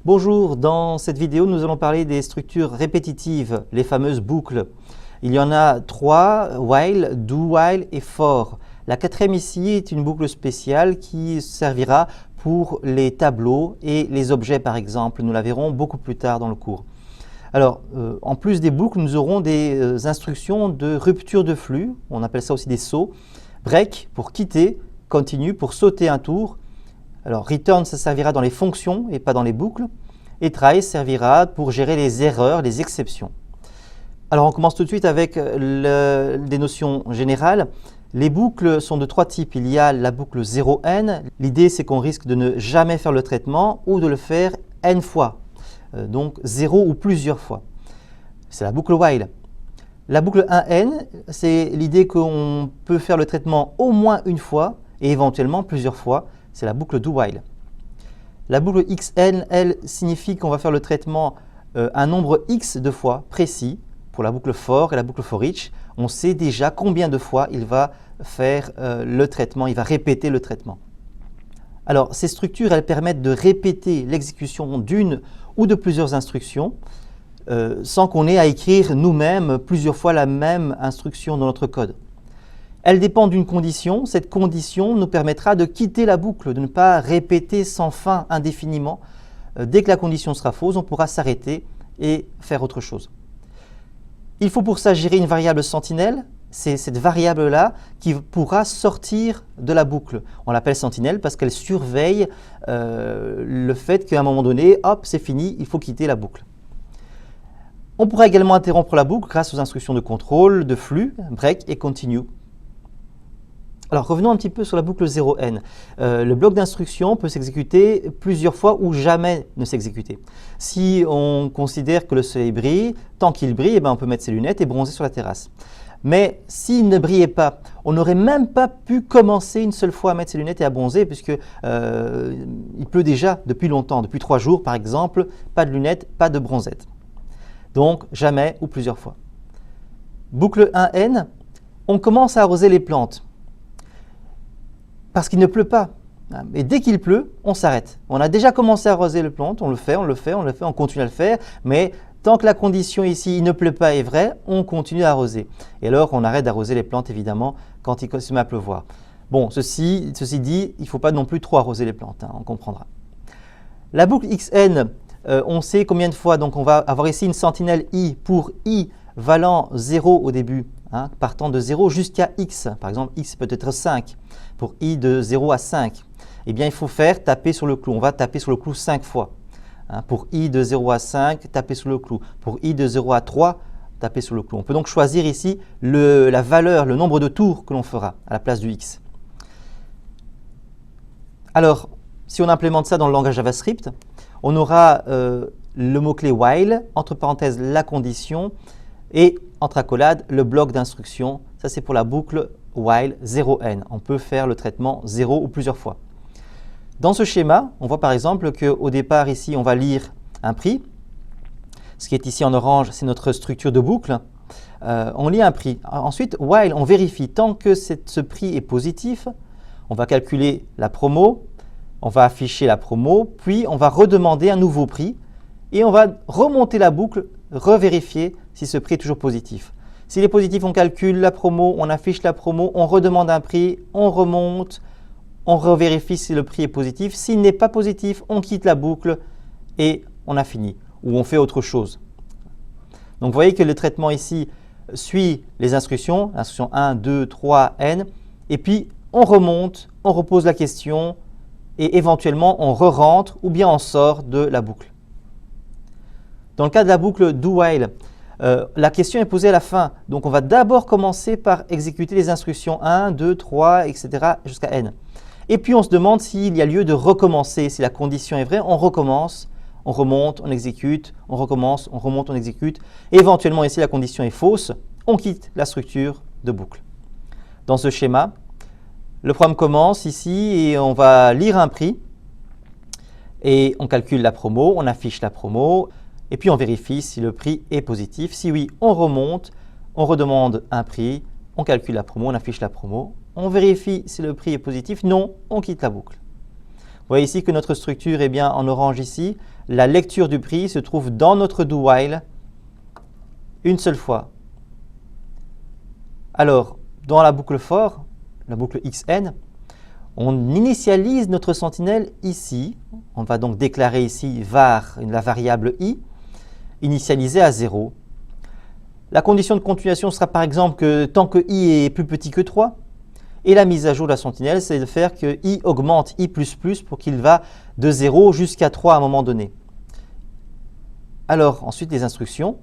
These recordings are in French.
Bonjour, dans cette vidéo, nous allons parler des structures répétitives, les fameuses boucles. Il y en a trois, while, do while et for. La quatrième ici est une boucle spéciale qui servira pour les tableaux et les objets par exemple. Nous la verrons beaucoup plus tard dans le cours. Alors, en plus des boucles, nous aurons des instructions de rupture de flux, on appelle ça aussi des sauts. Break pour quitter, continue pour sauter un tour. Alors, return, ça servira dans les fonctions et pas dans les boucles. Et try servira pour gérer les erreurs, les exceptions. Alors, on commence tout de suite avec des notions générales. Les boucles sont de trois types. Il y a la boucle 0n. L'idée, c'est qu'on risque de ne jamais faire le traitement ou de le faire n fois. Donc, 0 ou plusieurs fois. C'est la boucle while. La boucle 1n, c'est l'idée qu'on peut faire le traitement au moins une fois et éventuellement plusieurs fois. C'est la boucle do while. La boucle xn, elle, signifie qu'on va faire le traitement un nombre x de fois précis pour la boucle for et la boucle for each. On sait déjà combien de fois il va faire le traitement, il va répéter le traitement. Alors, ces structures, elles permettent de répéter l'exécution d'une ou de plusieurs instructions sans qu'on ait à écrire nous-mêmes plusieurs fois la même instruction dans notre code. Elle dépend d'une condition. Cette condition nous permettra de quitter la boucle, de ne pas répéter sans fin indéfiniment. Dès que la condition sera fausse, on pourra s'arrêter et faire autre chose. Il faut pour ça gérer une variable sentinelle. C'est cette variable-là qui pourra sortir de la boucle. On l'appelle sentinelle parce qu'elle surveille le fait qu'à un moment donné, hop, c'est fini, il faut quitter la boucle. On pourra également interrompre la boucle grâce aux instructions de contrôle, de flux, break et continue. Alors revenons un petit peu sur la boucle 0n. Le bloc d'instruction peut s'exécuter plusieurs fois ou jamais ne s'exécuter. Si on considère que le soleil brille, tant qu'il brille, on peut mettre ses lunettes et bronzer sur la terrasse. Mais s'il ne brillait pas, on n'aurait même pas pu commencer une seule fois à mettre ses lunettes et à bronzer puisque il pleut déjà depuis longtemps, depuis 3 jours par exemple, pas de lunettes, pas de bronzette. Donc jamais ou plusieurs fois. Boucle 1n, on commence à arroser les plantes. Parce qu'il ne pleut pas. Et dès qu'il pleut, on s'arrête. On a déjà commencé à arroser les plantes, on le fait, on continue à le faire, mais tant que la condition ici, il ne pleut pas, est vraie, on continue à arroser. Et alors, on arrête d'arroser les plantes, évidemment, quand il se met à pleuvoir. Bon, ceci dit, il ne faut pas non plus trop arroser les plantes, on comprendra. La boucle xn, on sait combien de fois, donc on va avoir ici une sentinelle i pour i valant 0 au début. Partant de 0 jusqu'à x, par exemple x peut être 5, pour i de 0 à 5, eh bien il faut faire taper sur le clou, on va taper sur le clou 5 fois. Pour i de 0 à 5, taper sur le clou, pour i de 0 à 3, taper sur le clou. On peut donc choisir ici la valeur, le nombre de tours que l'on fera à la place du x. Alors, si on implémente ça dans le langage JavaScript, on aura le mot-clé while, entre parenthèses la condition, et entre accolades, le bloc d'instruction. Ça, c'est pour la boucle while 0n. On peut faire le traitement 0 ou plusieurs fois. Dans ce schéma, on voit par exemple qu'au départ, ici, on va lire un prix. Ce qui est ici en orange, c'est notre structure de boucle. On lit un prix. Ensuite, while, on vérifie. Tant que ce prix est positif, on va calculer la promo, on va afficher la promo, puis on va redemander un nouveau prix et on va remonter la boucle, revérifier si ce prix est toujours positif. S'il est positif, on calcule la promo, on affiche la promo, on redemande un prix, on remonte, on revérifie si le prix est positif. S'il n'est pas positif, on quitte la boucle et on a fini. Ou on fait autre chose. Donc vous voyez que le traitement ici suit les instructions, instruction 1, 2, 3, n, et puis on remonte, on repose la question et éventuellement on re-rentre ou bien on sort de la boucle. Dans le cas de la boucle do while, la question est posée à la fin. Donc, on va d'abord commencer par exécuter les instructions 1, 2, 3, etc. jusqu'à n. Et puis, on se demande s'il y a lieu de recommencer. Si la condition est vraie, on recommence, on remonte, on exécute, on recommence, on remonte, on exécute. Et éventuellement, ici, la condition est fausse, on quitte la structure de boucle. Dans ce schéma, le programme commence ici et on va lire un prix. Et on calcule la promo, on affiche la promo. Et puis, on vérifie si le prix est positif. Si oui, on remonte, on redemande un prix, on calcule la promo, on affiche la promo. On vérifie si le prix est positif. Non, on quitte la boucle. Vous voyez ici que notre structure est bien en orange ici. la lecture du prix se trouve dans notre do while une seule fois. Alors, dans la boucle for, la boucle xn, on initialise notre sentinelle ici. On va donc déclarer ici var, la variable i, initialisée à 0. La condition de continuation sera par exemple que tant que i est plus petit que 3, et la mise à jour de la sentinelle, c'est de faire que i augmente i++ pour qu'il va de 0 jusqu'à 3 à un moment donné. Alors, ensuite, les instructions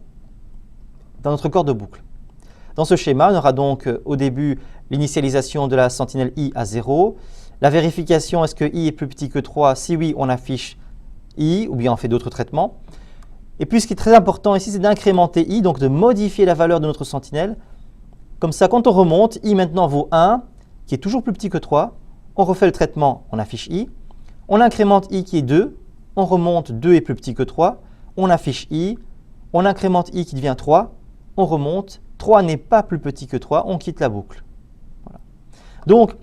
dans notre corps de boucle. Dans ce schéma, on aura donc au début l'initialisation de la sentinelle i à 0, la vérification, est-ce que i est plus petit que 3? Si oui, on affiche i, ou bien on fait d'autres traitements. Et puis, ce qui est très important ici, c'est d'incrémenter i, donc de modifier la valeur de notre sentinelle. Comme ça, quand on remonte, i maintenant vaut 1, qui est toujours plus petit que 3. On refait le traitement, on affiche i. On incrémente i qui est 2. On remonte, 2 est plus petit que 3. On affiche i. On incrémente i qui devient 3. On remonte, 3 n'est pas plus petit que 3. On quitte la boucle. Voilà. Donc,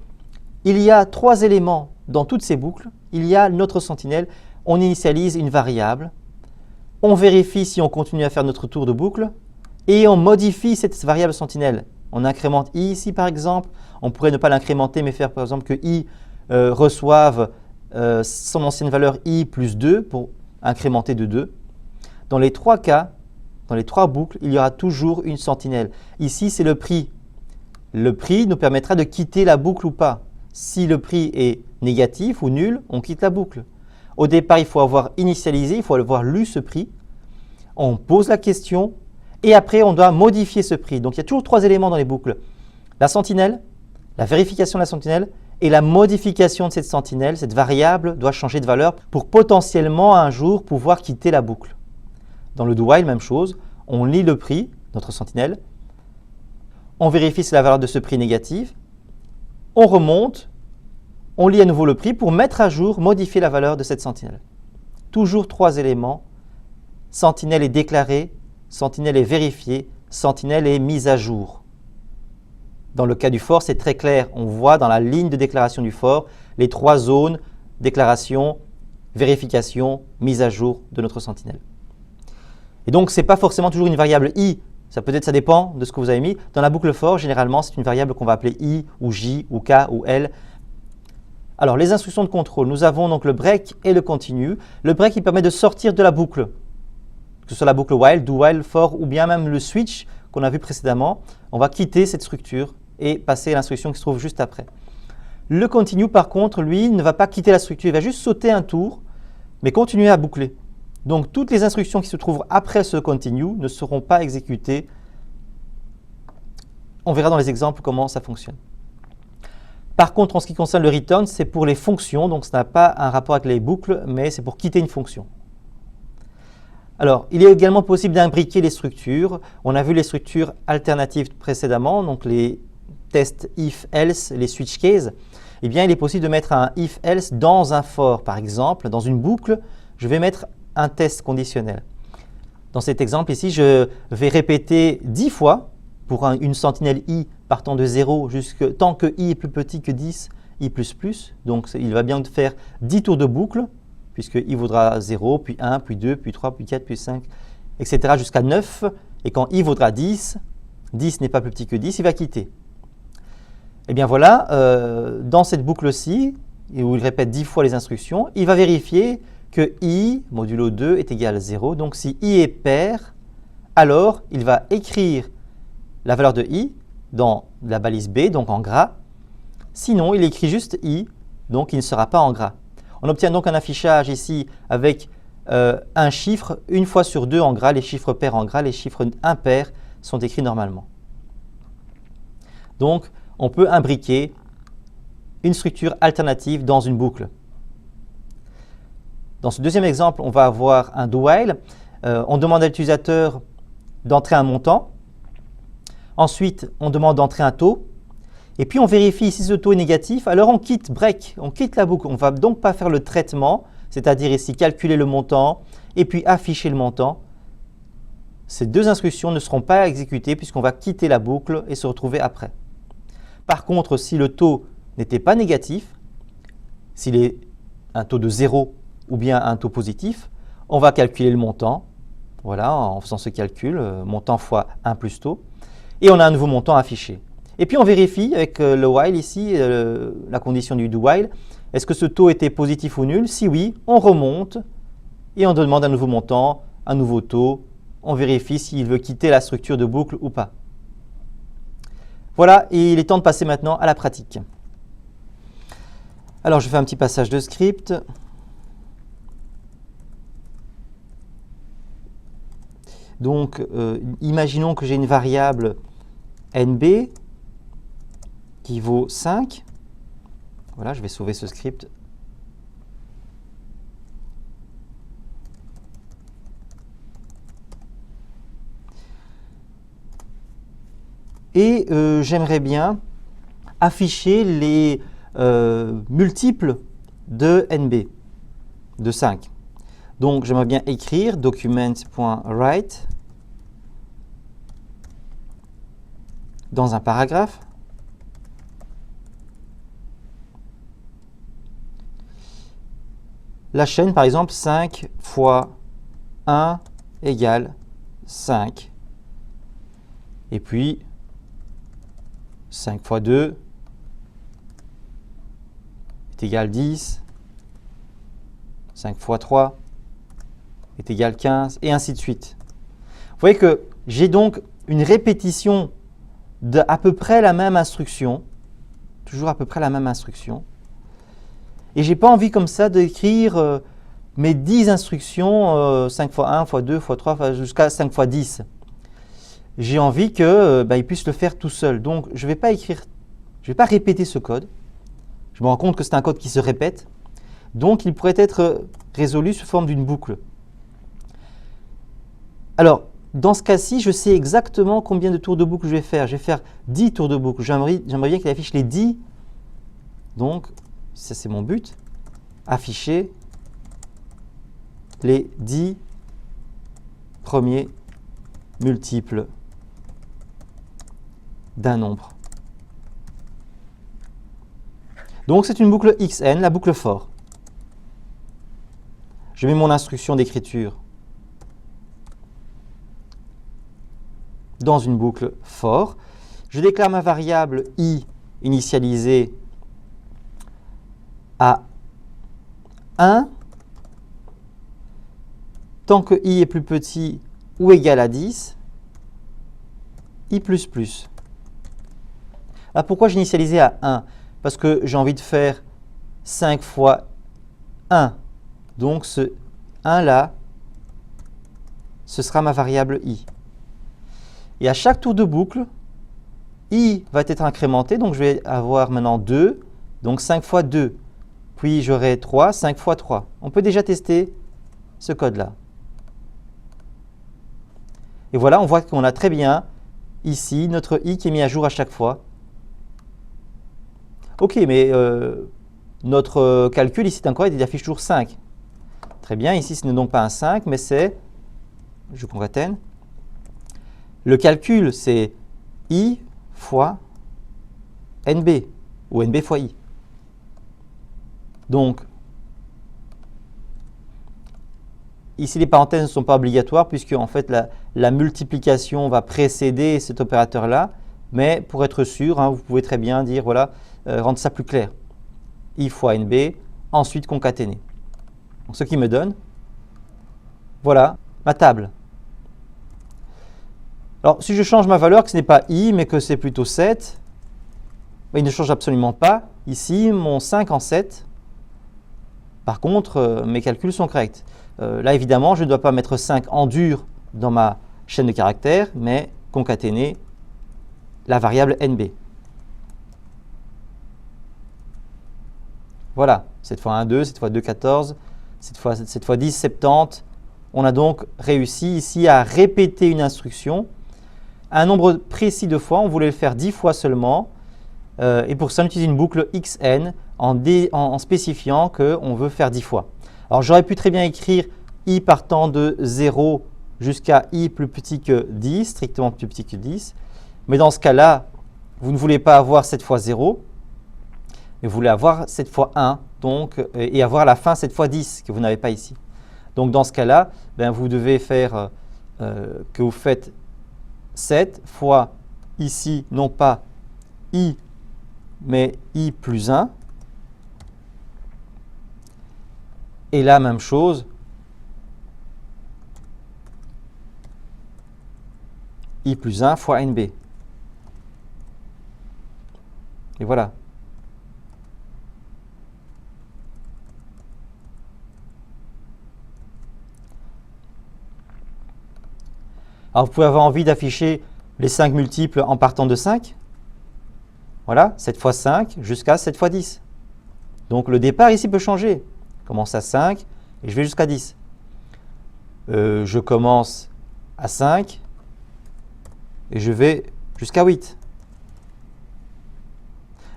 il y a 3 éléments dans toutes ces boucles. Il y a notre sentinelle. On initialise une variable. On vérifie si on continue à faire notre tour de boucle. Et on modifie cette variable sentinelle. On incrémente i ici par exemple. On pourrait ne pas l'incrémenter mais faire par exemple que i reçoive son ancienne valeur i plus 2 pour incrémenter de 2. Dans les 3 cas, dans les 3 boucles, il y aura toujours une sentinelle. Ici, c'est le prix. Le prix nous permettra de quitter la boucle ou pas. Si le prix est négatif ou nul, on quitte la boucle. Au départ, il faut avoir initialisé, il faut avoir lu ce prix. On pose la question et après, on doit modifier ce prix. Donc, il y a toujours 3 éléments dans les boucles. La sentinelle, la vérification de la sentinelle et la modification de cette sentinelle. Cette variable doit changer de valeur pour potentiellement un jour pouvoir quitter la boucle. Dans le do while, même chose. On lit le prix, notre sentinelle. On vérifie si la valeur de ce prix est négative. On remonte. On lit à nouveau le prix pour mettre à jour, modifier la valeur de cette sentinelle. Toujours 3 éléments. Sentinelle est déclarée, sentinelle est vérifiée, sentinelle est mise à jour. Dans le cas du for, c'est très clair. On voit dans la ligne de déclaration du for les 3 zones, déclaration, vérification, mise à jour de notre sentinelle. Et donc, ce n'est pas forcément toujours une variable i. Ça dépend de ce que vous avez mis. Dans la boucle for, généralement, c'est une variable qu'on va appeler i ou j ou k ou l. Alors, les instructions de contrôle. Nous avons donc le break et le continue. Le break, il permet de sortir de la boucle, que ce soit la boucle while, do while, for ou bien même le switch qu'on a vu précédemment. On va quitter cette structure et passer à l'instruction qui se trouve juste après. Le continue, par contre, lui, ne va pas quitter la structure. Il va juste sauter un tour, mais continuer à boucler. Donc, toutes les instructions qui se trouvent après ce continue ne seront pas exécutées. On verra dans les exemples comment ça fonctionne. Par contre, en ce qui concerne le return, c'est pour les fonctions. Donc, ça n'a pas un rapport avec les boucles, mais c'est pour quitter une fonction. Alors, il est également possible d'imbriquer les structures. On a vu les structures alternatives précédemment, donc les tests if-else, les switch cases. Eh bien, il est possible de mettre un if-else dans un for. Par exemple, dans une boucle, je vais mettre un test conditionnel. Dans cet exemple ici, je vais répéter 10 fois pour une sentinelle i partant de 0 tant que i est plus petit que 10, i++. Donc, il va bien faire 10 tours de boucle, puisque i vaudra 0, puis 1, puis 2, puis 3, puis 4, puis 5, etc. jusqu'à 9. Et quand i vaudra 10, 10 n'est pas plus petit que 10, il va quitter. Et bien voilà, dans cette boucle-ci, où il répète 10 fois les instructions, il va vérifier que i modulo 2 est égal à 0. Donc si i est pair, alors il va écrire la valeur de i dans la balise B, donc en gras. Sinon, il écrit juste i, donc il ne sera pas en gras. On obtient donc un affichage ici avec un chiffre, une fois sur 2 en gras, les chiffres pairs en gras, les chiffres impairs sont écrits normalement. Donc, on peut imbriquer une structure alternative dans une boucle. Dans ce deuxième exemple, on va avoir un do while. On demande à l'utilisateur d'entrer un montant. Ensuite, on demande d'entrer un taux. Et puis, on vérifie si ce taux est négatif. Alors, on quitte break, on quitte la boucle. On ne va donc pas faire le traitement, c'est-à-dire ici calculer le montant et puis afficher le montant. Ces 2 instructions ne seront pas exécutées puisqu'on va quitter la boucle et se retrouver après. Par contre, si le taux n'était pas négatif, s'il est un taux de 0 ou bien un taux positif, On va calculer le montant, voilà, en faisant ce calcul, montant fois 1 plus taux, et on a un nouveau montant affiché. Et puis on vérifie avec le while ici, la condition du do while, est-ce que ce taux était positif ou nul? Si oui, on remonte et on demande un nouveau montant, un nouveau taux, on vérifie s'il veut quitter la structure de boucle ou pas. Voilà, et il est temps de passer maintenant à la pratique. Alors je fais un petit passage de script. Donc, imaginons que j'ai une variable NB qui vaut 5. Voilà, je vais sauver ce script. Et j'aimerais bien afficher les multiples de NB, de 5. Donc, j'aimerais bien écrire document.write dans un paragraphe. La chaîne, par exemple, 5 fois 1 égale 5. Et puis, 5 fois 2 est égal 10. 5 fois 3 est égal 15, et ainsi de suite. Vous voyez que j'ai donc une répétition d'à peu près la même instruction, toujours à peu près la même instruction, et je n'ai pas envie comme ça d'écrire mes 10 instructions, 5 fois 1, fois 2, fois 3, jusqu'à 5 fois 10. J'ai envie qu'il puisse le faire tout seul. Donc, je ne vais pas écrire, je vais pas répéter ce code. Je me rends compte que c'est un code qui se répète. Donc, il pourrait être résolu sous forme d'une boucle. Alors, dans ce cas-ci, je sais exactement combien de tours de boucle je vais faire. Je vais faire 10 tours de boucle. J'aimerais bien qu'il affiche les 10. Donc, ça c'est mon but. Afficher les 10 premiers multiples d'un nombre. Donc, c'est une boucle xn, la boucle for. Je mets mon instruction d'écriture dans une boucle for. Je déclare ma variable i initialisée à 1 tant que i est plus petit ou égal à 10, i++. Alors pourquoi j'initialisais à 1? Parce que j'ai envie de faire 5 fois 1. Donc ce 1 là, ce sera ma variable i. Et à chaque tour de boucle, i va être incrémenté, donc je vais avoir maintenant 2, donc 5 fois 2. Puis j'aurai 3, 5 fois 3. On peut déjà tester ce code-là. Et voilà, on voit qu'on a très bien ici notre i qui est mis à jour à chaque fois. Ok, mais notre calcul ici est incorrect, il affiche toujours 5. Très bien, ici ce n'est donc pas un 5, mais c'est, je concatène, le calcul c'est i fois nb, ou nb fois i. Donc, ici les parenthèses ne sont pas obligatoires puisque en fait la multiplication va précéder cet opérateur-là. Mais pour être sûr, vous pouvez très bien dire, voilà, rendre ça plus clair. I fois nb, ensuite concaténer. Donc, ce qui me donne, voilà, ma table. Alors, si je change ma valeur, que ce n'est pas i, mais que c'est plutôt 7, il ne change absolument pas. Ici, mon 5 en 7. Par contre, mes calculs sont corrects. Là, évidemment, je ne dois pas mettre 5 en dur dans ma chaîne de caractères, mais concaténer la variable nb. Voilà, cette fois 1, 2, cette fois 2, 14, cette fois 10, 70. On a donc réussi ici à répéter une instruction un nombre précis de fois. On voulait le faire 10 fois seulement. Et pour ça, on utilise une boucle xn en spécifiant qu'on veut faire 10 fois. Alors, j'aurais pu très bien écrire i partant de 0 jusqu'à i plus petit que 10, strictement plus petit que 10. Mais dans ce cas-là, vous ne voulez pas avoir 7 fois 0, mais vous voulez avoir 7 fois 1, donc, et avoir à la fin 7 fois 10, que vous n'avez pas ici. Donc dans ce cas-là, ben, vous devez faire que vous faites 7 fois ici, non pas i, mais i plus 1. Et la même chose, i plus 1 fois nb. Et voilà. Alors, vous pouvez avoir envie d'afficher les 5 multiples en partant de 5. Voilà, 7 fois 5 jusqu'à 7 fois 10. Donc, le départ ici peut changer. Je commence à 5 et je vais jusqu'à 10. Je commence à 5 et je vais jusqu'à 8.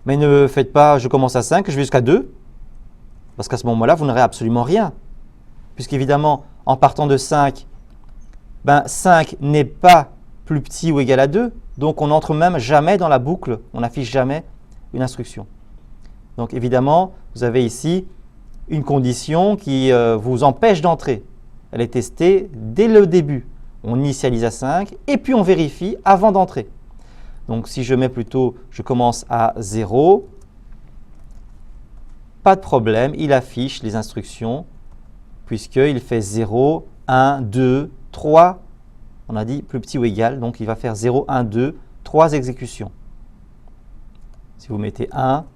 Mais ne faites pas, je commence à 5 et je vais jusqu'à 2. Parce qu'à ce moment-là, vous n'aurez absolument rien. Puisqu'évidemment, en partant de 5, ben 5 n'est pas plus petit ou égal à 2. Donc, on n'entre même jamais dans la boucle. On n'affiche jamais une instruction. Donc, évidemment, vous avez ici une condition qui vous empêche d'entrer. Elle est testée dès le début. On initialise à 5 et puis on vérifie avant d'entrer. Donc, si je mets plutôt, je commence à 0, pas de problème, il affiche les instructions puisqu'il fait 0, 1, 2, 3. On a dit plus petit ou égal, donc il va faire 0, 1, 2, 3 exécutions. Si vous mettez 1,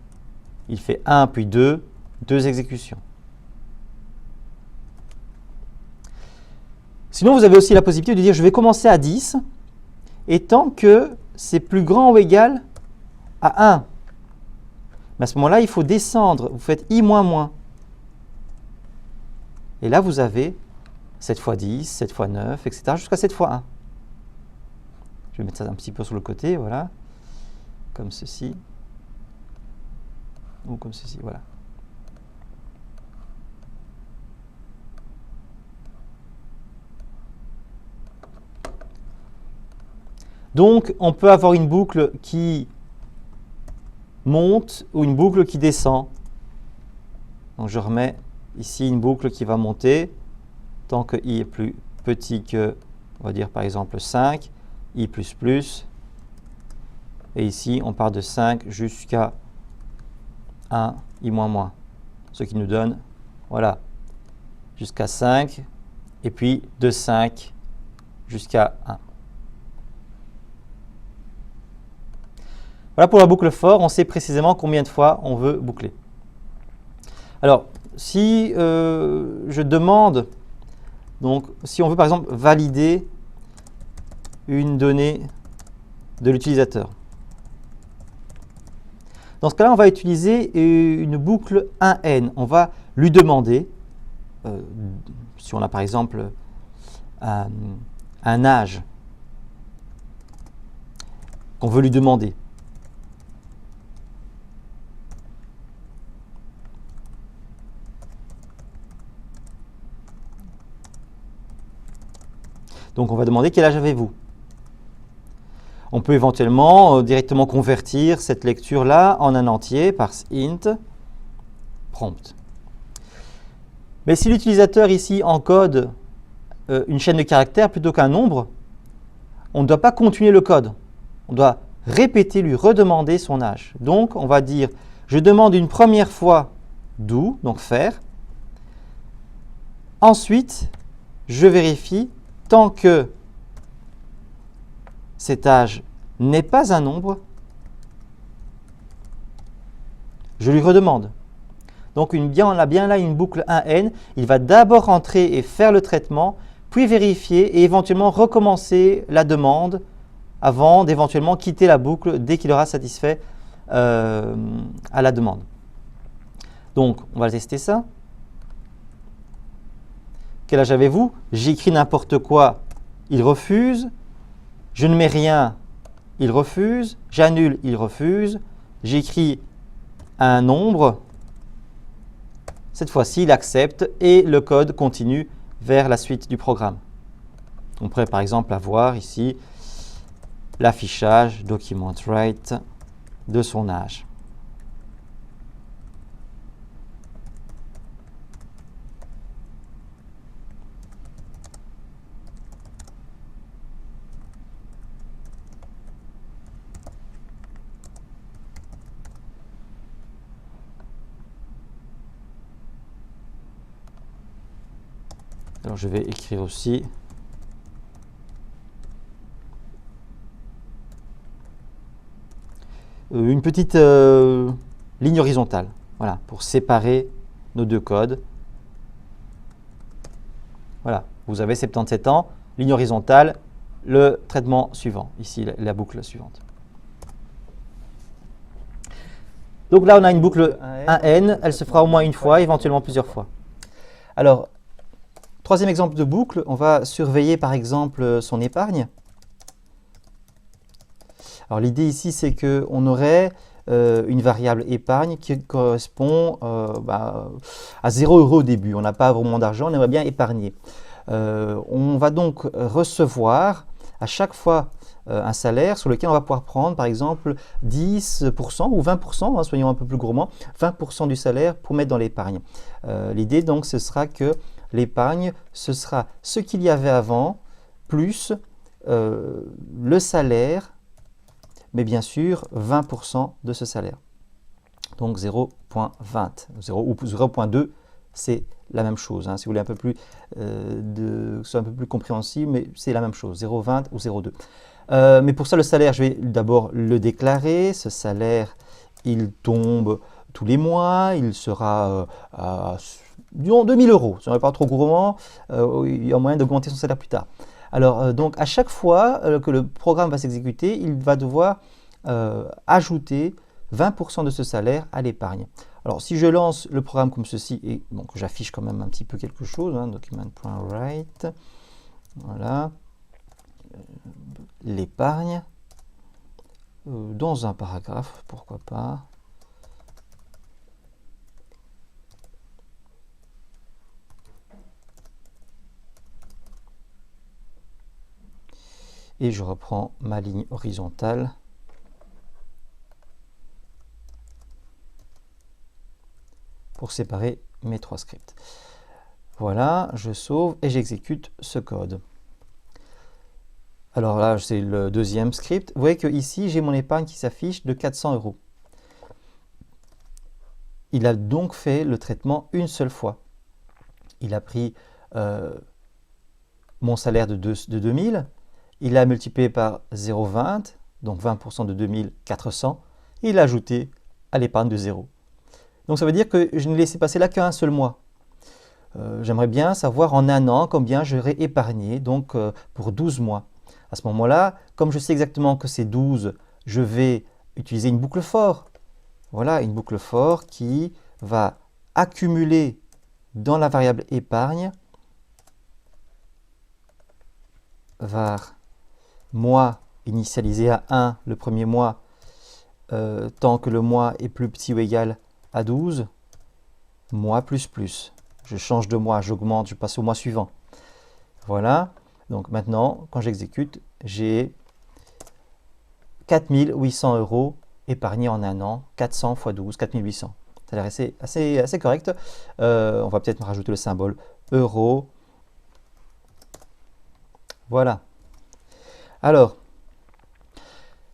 il fait 1 puis 2, 2 exécutions. Sinon, vous avez aussi la possibilité de dire je vais commencer à 10 et tant que c'est plus grand ou égal à 1. Mais à ce moment-là, il faut descendre. Vous faites i moins moins. Et là, vous avez 7 fois 10, 7 fois 9, etc. jusqu'à 7 fois 1. Je vais mettre ça un petit peu sur le côté, voilà. Comme ceci. Ou comme ceci, voilà. Donc, on peut avoir une boucle qui monte ou une boucle qui descend. Donc, je remets ici une boucle qui va monter tant que i est plus petit que, on va dire par exemple 5, i++. Et ici, on part de 5 jusqu'à 1, i moins moins. Ce qui nous donne, voilà, jusqu'à 5 et puis de 5 jusqu'à 1. Voilà pour la boucle for, on sait précisément combien de fois on veut boucler. Alors, si je demande, donc si on veut par exemple valider une donnée de l'utilisateur. Dans ce cas-là, on va utiliser une boucle 1n. On va lui demander, si on a par exemple un âge qu'on veut lui demander. Donc, on va demander quel âge avez-vous. On peut éventuellement directement convertir cette lecture-là en un entier par int prompt. Mais si l'utilisateur ici encode une chaîne de caractères plutôt qu'un nombre, on ne doit pas continuer le code. On doit répéter, lui redemander son âge. Donc, on va dire, je demande une première fois do, donc faire. Ensuite, je vérifie. Tant que cet âge n'est pas un nombre, je lui redemande. Donc, on a bien là une boucle 1n. Il va d'abord entrer et faire le traitement, puis vérifier et éventuellement recommencer la demande avant d'éventuellement quitter la boucle dès qu'il aura satisfait à la demande. Donc, on va tester ça. Quel âge avez-vous? J'écris n'importe quoi, il refuse. Je ne mets rien, il refuse. J'annule, il refuse. J'écris un nombre. Cette fois-ci, il accepte et le code continue vers la suite du programme. On pourrait par exemple avoir ici l'affichage document write de son âge. Alors je vais écrire aussi une petite ligne horizontale, voilà, pour séparer nos deux codes. Voilà, vous avez 77 ans, ligne horizontale, le traitement suivant, ici la boucle suivante. Donc là, on a une boucle 1N, elle se fera au moins une fois, éventuellement plusieurs fois. Alors, troisième exemple de boucle, on va surveiller par exemple son épargne. Alors l'idée ici, c'est qu'on aurait une variable épargne qui correspond à 0 € au début. On n'a pas vraiment d'argent, on aimerait bien épargner. On va donc recevoir à chaque fois un salaire sur lequel on va pouvoir prendre par exemple 10% ou 20%, hein, soyons un peu plus gourmands, 20% du salaire pour mettre dans l'épargne. L'idée donc ce sera que l'épargne, ce sera ce qu'il y avait avant plus le salaire, mais bien sûr 20% de ce salaire. Donc 0,20 ou 0,2, c'est la même chose. Hein. Si vous voulez un peu plus, que ce soit un peu plus compréhensible, mais c'est la même chose, 0,20 ou 0,2. Mais pour ça, le salaire, je vais d'abord le déclarer. Ce salaire, il tombe tous les mois. Il sera à, disons, 2 000 €. Ce n'est pas trop gourmand. Il y a moyen d'augmenter son salaire plus tard. Alors, donc, à chaque fois que le programme va s'exécuter, il va devoir ajouter 20% de ce salaire à l'épargne. Alors, si je lance le programme comme ceci, et bon, que j'affiche quand même un petit peu quelque chose, hein, document.write, voilà, l'épargne, dans un paragraphe, pourquoi pas. Et je reprends ma ligne horizontale. Pour séparer mes trois scripts. Voilà, je sauve et j'exécute ce code. Alors là, c'est le deuxième script. Vous voyez que ici, j'ai mon épargne qui s'affiche de 400 €. Il a donc fait le traitement une seule fois. Il a pris mon salaire de 2000, il l'a multiplié par 0,20, donc 20% de 2400, et il l'a ajouté à l'épargne de 0. Donc ça veut dire que je n'ai laissé passer là qu'un seul mois. J'aimerais bien savoir en un an combien j'aurais épargné, donc pour 12 mois. À ce moment-là, comme je sais exactement que c'est 12, je vais utiliser une boucle for. Voilà, une boucle for qui va accumuler dans la variable épargne var mois initialisé à 1 le premier mois, tant que le mois est plus petit ou égal à 12, mois plus plus. Je change de mois, j'augmente, je passe au mois suivant. Voilà. Donc maintenant, quand j'exécute, j'ai 4 800 € épargnés en un an. 400 x 12, 4 800. Ça a l'air assez correct. On va peut-être rajouter le symbole euro. Voilà. Alors,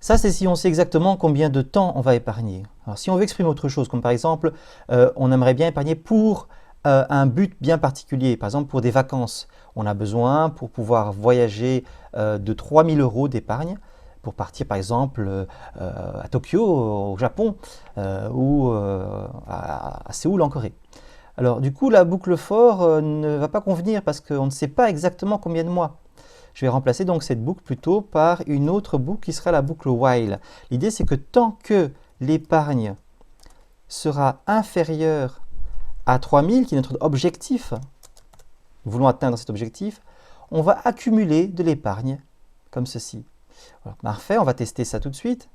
ça, c'est si on sait exactement combien de temps on va épargner. Alors, si on veut exprimer autre chose, comme par exemple, on aimerait bien épargner pour un but bien particulier, par exemple pour des vacances. On a besoin, pour pouvoir voyager, de 3 000 € d'épargne, pour partir par exemple à Tokyo, au Japon, ou à Séoul en Corée. Alors du coup, la boucle for ne va pas convenir parce qu'on ne sait pas exactement combien de mois. Je vais remplacer donc cette boucle plutôt par une autre boucle qui sera la boucle while. L'idée, c'est que tant que l'épargne sera inférieure à 3000, qui est notre objectif, nous voulons atteindre cet objectif, on va accumuler de l'épargne comme ceci. Voilà. Parfait, on va tester ça tout de suite.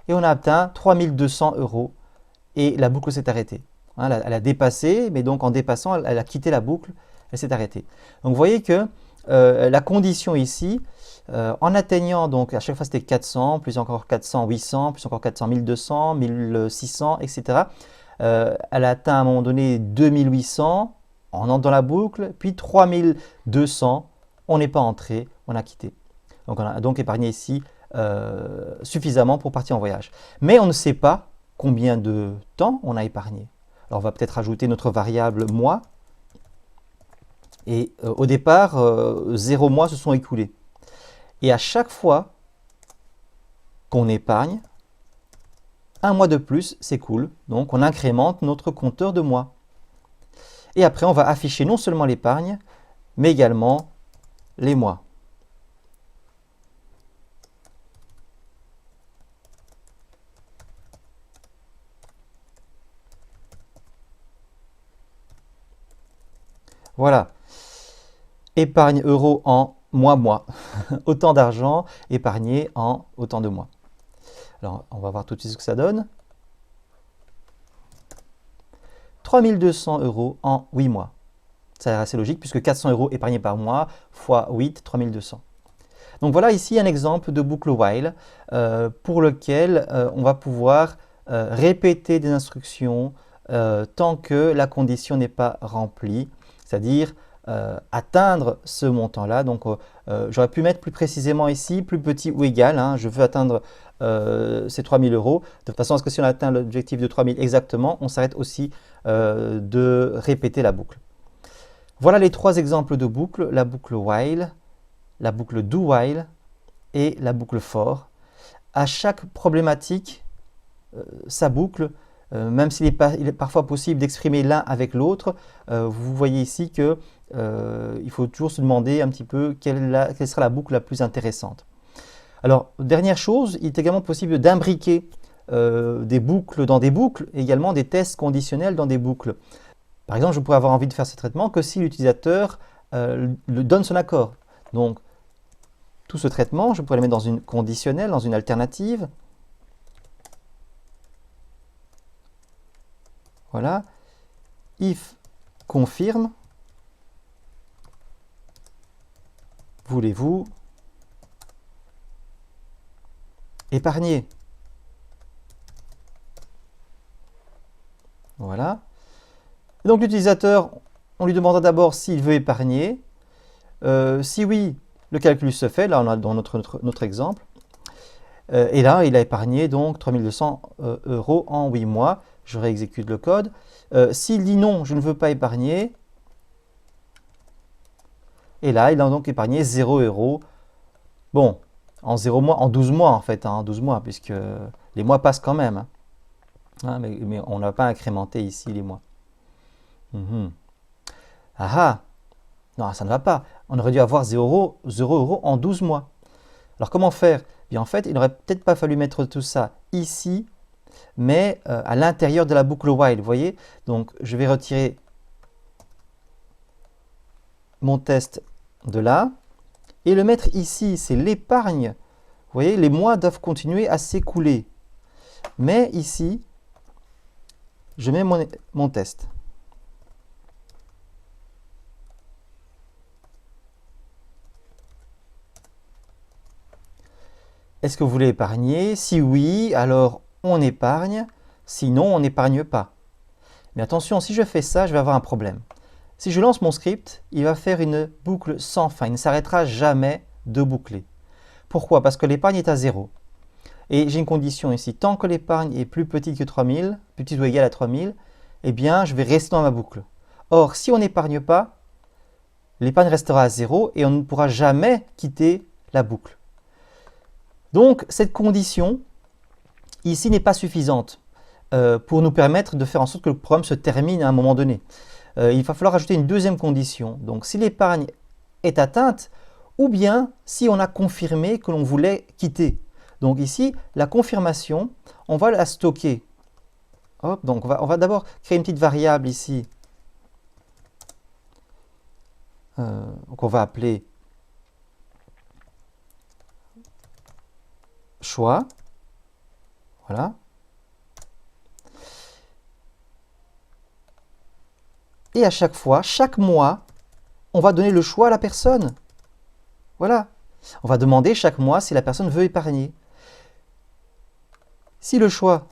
Et on a atteint 3200 € et la boucle s'est arrêtée. Hein, elle a dépassé, mais donc en dépassant, elle a quitté la boucle, elle s'est arrêtée. Donc vous voyez que la condition ici, en atteignant, donc à chaque fois c'était 400, plus encore 400, 800, plus encore 400, 1200, 1600, etc. Elle a atteint à un moment donné 2800, on entre dans la boucle, puis 3200, on n'est pas entré, on a quitté. Donc on a donc épargné ici suffisamment pour partir en voyage. Mais on ne sait pas combien de temps on a épargné. Alors, on va peut-être ajouter notre variable mois. Et au départ, 0 mois se sont écoulés. Et à chaque fois qu'on épargne, un mois de plus s'écoule. Donc, on incrémente notre compteur de mois. Et après, on va afficher non seulement l'épargne, mais également les mois. Voilà. Épargne euro en mois. Autant d'argent épargné en autant de mois. Alors, on va voir tout de suite ce que ça donne. 3200 € en 8 mois. Ça a l'air assez logique puisque 400 € épargnés par mois fois 8, 3200. Donc voilà ici un exemple de boucle while pour lequel on va pouvoir répéter des instructions tant que la condition n'est pas remplie, c'est-à-dire atteindre ce montant-là. Donc j'aurais pu mettre plus précisément ici, plus petit ou égal, hein, je veux atteindre ces 3000 €, de façon à ce que si on atteint l'objectif de 3000 exactement, on s'arrête aussi de répéter la boucle. Voilà les trois exemples de boucles, la boucle while, la boucle do while et la boucle for. À chaque problématique, sa boucle, même s'il est parfois possible d'exprimer l'un avec l'autre, vous voyez ici que il faut toujours se demander un petit peu quelle sera la boucle la plus intéressante. Alors, dernière chose, il est également possible d'imbriquer des boucles dans des boucles, et également des tests conditionnels dans des boucles. Par exemple, je pourrais avoir envie de faire ce traitement que si l'utilisateur donne son accord. Donc, tout ce traitement, je pourrais le mettre dans une conditionnelle, dans une alternative. Voilà. If confirme, voulez-vous épargner? Voilà. Et donc l'utilisateur, on lui demandera d'abord s'il veut épargner. Si oui, le calcul se fait, là on a dans notre exemple. Et là, il a épargné donc 3200 € en 8 mois. Je réexécute le code. S'il dit non, je ne veux pas épargner. Et là, il a donc épargné 0 €. Bon, en 0 mois, en 12 mois en fait, hein, 12 mois, puisque les mois passent quand même. Hein, mais on n'a pas incrémenté ici les mois. Ah ah, non, ça ne va pas. On aurait dû avoir 0 € en 12 mois. Alors comment faire? Bien, en fait, il n'aurait peut-être pas fallu mettre tout ça ici, mais à l'intérieur de la boucle while, vous voyez? Donc, je vais retirer mon test de là et le mettre ici, c'est l'épargne. Vous voyez, les mois doivent continuer à s'écouler. Mais ici, je mets mon test. Est-ce que vous voulez épargner? Si oui, alors on épargne. Sinon, on n'épargne pas. Mais attention, si je fais ça, je vais avoir un problème. Si je lance mon script, il va faire une boucle sans fin. Il ne s'arrêtera jamais de boucler. Pourquoi? Parce que l'épargne est à 0. Et j'ai une condition ici. Tant que l'épargne est plus petite que 3000, plus petite ou égale à 3000, eh bien, je vais rester dans ma boucle. Or, si on n'épargne pas, l'épargne restera à 0 et on ne pourra jamais quitter la boucle. Donc, cette condition, ici, n'est pas suffisante pour nous permettre de faire en sorte que le programme se termine à un moment donné. Il va falloir ajouter une deuxième condition. Donc, si l'épargne est atteinte, ou bien si on a confirmé que l'on voulait quitter. Donc ici, la confirmation, on va la stocker. Hop, donc on va d'abord créer une petite variable ici, qu'on va appeler choix. Voilà. Et à chaque fois, chaque mois, on va donner le choix à la personne. Voilà. On va demander chaque mois si la personne veut épargner. Si le choix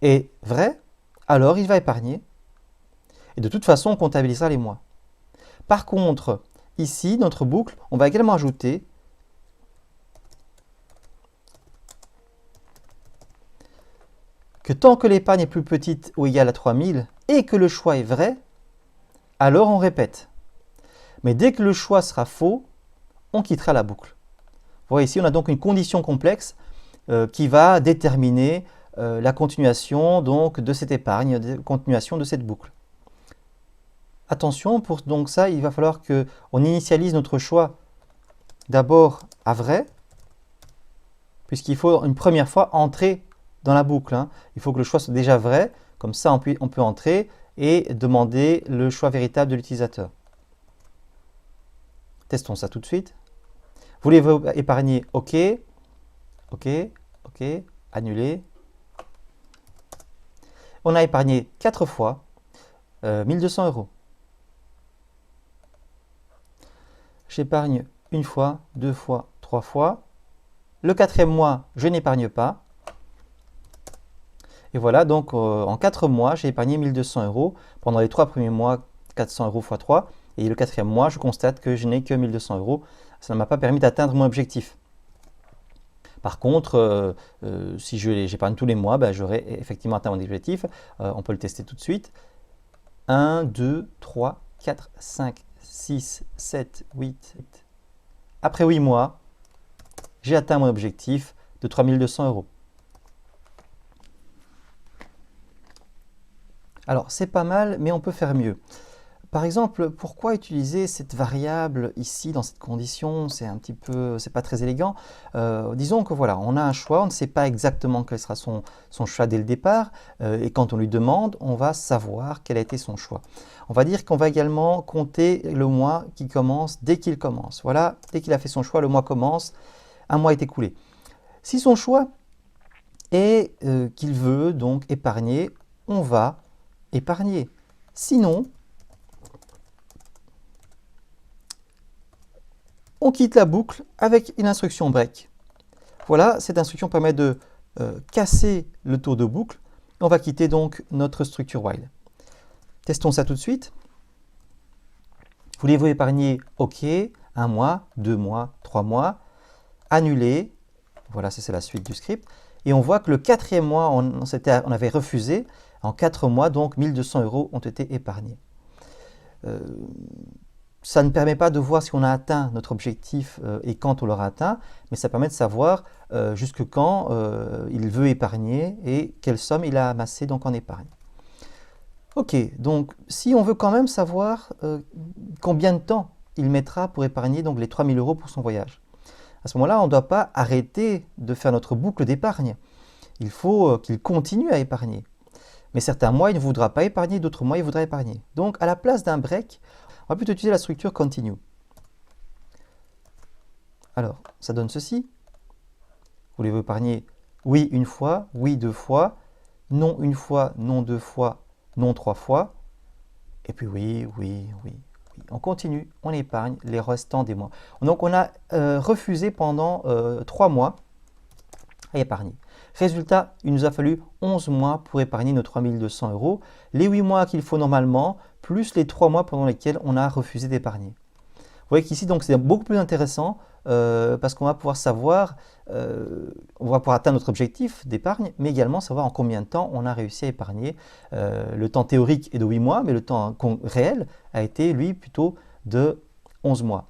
est vrai, alors il va épargner. Et de toute façon, on comptabilisera les mois. Par contre, ici, notre boucle, on va également ajouter que tant que l'épargne est plus petite ou égale à 3000 et que le choix est vrai, alors on répète. Mais dès que le choix sera faux, on quittera la boucle. Vous voyez ici, on a donc une condition complexe qui va déterminer la continuation donc, de cette épargne, la continuation de cette boucle. Attention, pour donc ça, il va falloir qu'on initialise notre choix d'abord à vrai, puisqu'il faut une première fois entrer dans la boucle. Il faut que le choix soit déjà vrai, comme ça on peut entrer et demander le choix véritable de l'utilisateur. Testons ça tout de suite. Voulez-vous épargner? OK, OK, OK, annuler. On a épargné 4 fois 1200 €. J'épargne une fois, 2 fois, 3 fois. Le 4e mois, je n'épargne pas. Et voilà, donc en 4 mois, j'ai épargné 1200 €. Pendant les 3 premiers mois, 400 € x 3. Et le 4e mois, je constate que je n'ai que 1200 €. Ça ne m'a pas permis d'atteindre mon objectif. Par contre, si j'épargne tous les mois, ben, j'aurai effectivement atteint mon objectif. On peut le tester tout de suite. 1, 2, 3, 4, 5, 6, 7, 8. Après 8 mois, j'ai atteint mon objectif de 3200 €. Alors, c'est pas mal, mais on peut faire mieux. Par exemple, pourquoi utiliser cette variable ici dans cette condition? C'est pas très élégant. Disons que voilà, on a un choix, on ne sait pas exactement quel sera son choix dès le départ, et quand on lui demande, on va savoir quel a été son choix. On va dire qu'on va également compter le mois qui commence dès qu'il commence. Voilà, dès qu'il a fait son choix, le mois commence, un mois est écoulé. Si son choix est qu'il veut donc épargner, on va épargner. Sinon, on quitte la boucle avec une instruction break. Voilà, cette instruction permet de casser le tour de boucle. On va quitter donc notre structure while. Testons ça tout de suite. Voulez-vous épargner? OK, 1 mois, 2 mois, 3 mois. Annuler. Voilà, c'est la suite du script. Et on voit que le 4e mois, on avait refusé. En 4 mois, donc 1200 € ont été épargnés. Ça ne permet pas de voir si on a atteint notre objectif et quand on l'aura atteint, mais ça permet de savoir jusque quand il veut épargner et quelle somme il a amassé donc en épargne. Ok, donc si on veut quand même savoir combien de temps il mettra pour épargner donc les 3000 € pour son voyage, à ce moment-là, on ne doit pas arrêter de faire notre boucle d'épargne. Il faut qu'il continue à épargner. Mais certains mois, il ne voudra pas épargner, d'autres mois, il voudra épargner. Donc, à la place d'un break, on va plutôt utiliser la structure continue. Alors, ça donne ceci. Voulez-vous épargner? Oui, une fois, oui, 2 fois, non, une fois, non, 2 fois, non, 3 fois. Et puis oui, oui, oui, oui. On continue, on épargne les restants des mois. Donc, on a refusé pendant 3 mois à épargner. Résultat, il nous a fallu 11 mois pour épargner nos 3200 €. Les 8 mois qu'il faut normalement, plus les 3 mois pendant lesquels on a refusé d'épargner. Vous voyez qu'ici, donc, c'est beaucoup plus intéressant parce qu'on va pouvoir savoir, on va pouvoir atteindre notre objectif d'épargne, mais également savoir en combien de temps on a réussi à épargner. Le temps théorique est de 8 mois, mais le temps réel a été, lui, plutôt de 11 mois.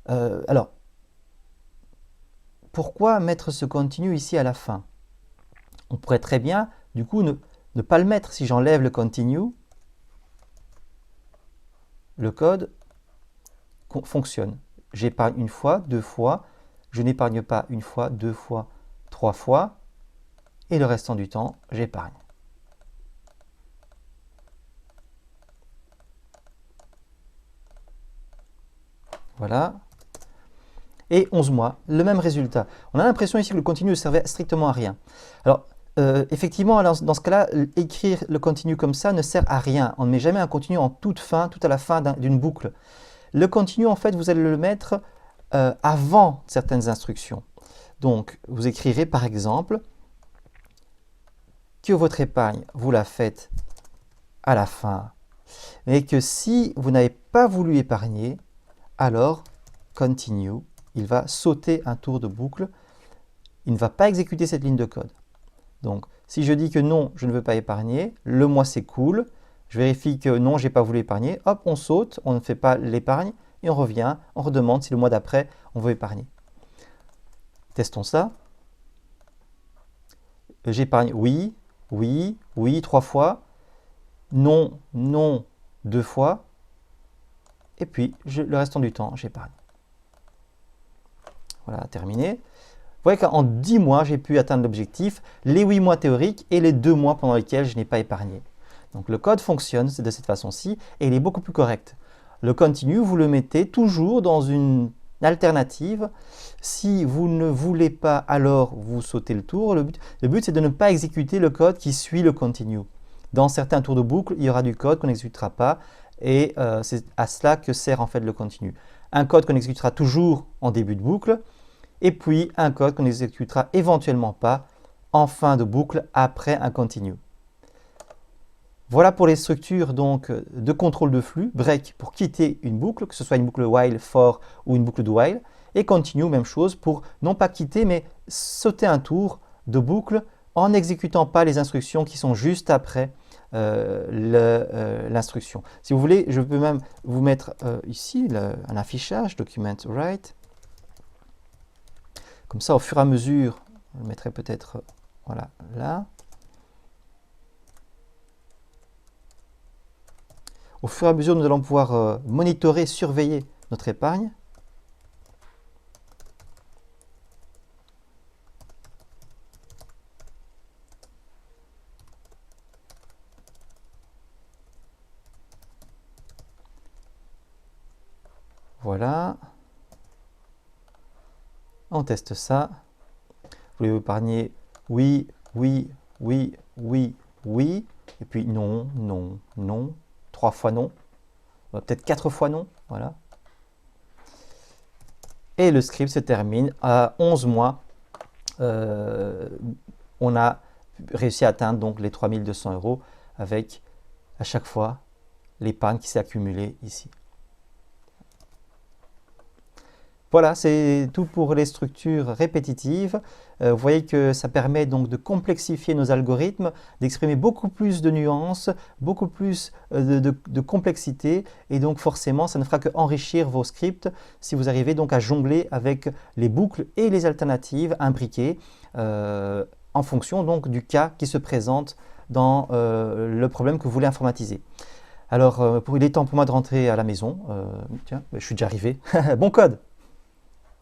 Alors, pourquoi mettre ce continue ici à la fin? On pourrait très bien, du coup, ne pas le mettre. Si j'enlève le continue, le code fonctionne. J'épargne une fois, 2 fois, je n'épargne pas une fois, 2 fois, 3 fois, et le restant du temps, j'épargne. Voilà. Et 11 mois, le même résultat. On a l'impression ici que le continue ne servait strictement à rien. Alors, effectivement, alors, dans ce cas-là, écrire le continue comme ça ne sert à rien. On ne met jamais un continue en toute fin, tout à la fin d'une boucle. Le continue, en fait, vous allez le mettre avant certaines instructions. Donc, vous écrirez par exemple que votre épargne, vous la faites à la fin. Et que si vous n'avez pas voulu épargner, alors continue. Il va sauter un tour de boucle, il ne va pas exécuter cette ligne de code. Donc, Si je dis que non, je ne veux pas épargner, le mois s'écoule, je vérifie que non, je n'ai pas voulu épargner, hop, on saute, on ne fait pas l'épargne et on revient, on redemande si le mois d'après, on veut épargner. Testons ça. J'épargne oui, oui, oui, 3 fois, non, non, 2 fois, et puis le restant du temps, j'épargne. Voilà, terminé. Vous voyez qu'en 10 mois, j'ai pu atteindre l'objectif, les 8 mois théoriques et les 2 mois pendant lesquels je n'ai pas épargné. Donc le code fonctionne de cette façon-ci et il est beaucoup plus correct. Le continue, vous le mettez toujours dans une alternative. Si vous ne voulez pas, alors vous sautez le tour. Le but c'est de ne pas exécuter le code qui suit le continue. Dans certains tours de boucle, il y aura du code qu'on n'exécutera pas et c'est à cela que sert en fait le continue. Un code qu'on exécutera toujours en début de boucle et puis un code qu'on n'exécutera éventuellement pas en fin de boucle après un continue. Voilà pour les structures donc de contrôle de flux, break pour quitter une boucle, que ce soit une boucle while, for ou une boucle do while, et continue, même chose, pour non pas quitter mais sauter un tour de boucle en n'exécutant pas les instructions qui sont juste après l'instruction. Si vous voulez, je peux même vous mettre ici un affichage, document write. Comme ça, au fur et à mesure, je le mettrai peut-être voilà, là. Au fur et à mesure, nous allons pouvoir monitorer, surveiller notre épargne. Voilà. On teste ça. Vous voulez épargner oui, oui, oui, oui, oui. Et puis non, non, non. 3 fois non. Peut-être 4 fois non. Voilà. Et le script se termine à 11 mois. On a réussi à atteindre donc les 3200 € avec à chaque fois l'épargne qui s'est accumulée ici. Voilà, c'est tout pour les structures répétitives. Vous voyez que ça permet donc de complexifier nos algorithmes, d'exprimer beaucoup plus de nuances, beaucoup plus de complexité et donc forcément ça ne fera qu'enrichir vos scripts si vous arrivez donc à jongler avec les boucles et les alternatives imbriquées en fonction donc du cas qui se présente dans le problème que vous voulez informatiser. Alors il est temps pour moi de rentrer à la maison. Tiens, je suis déjà arrivé. Bon code!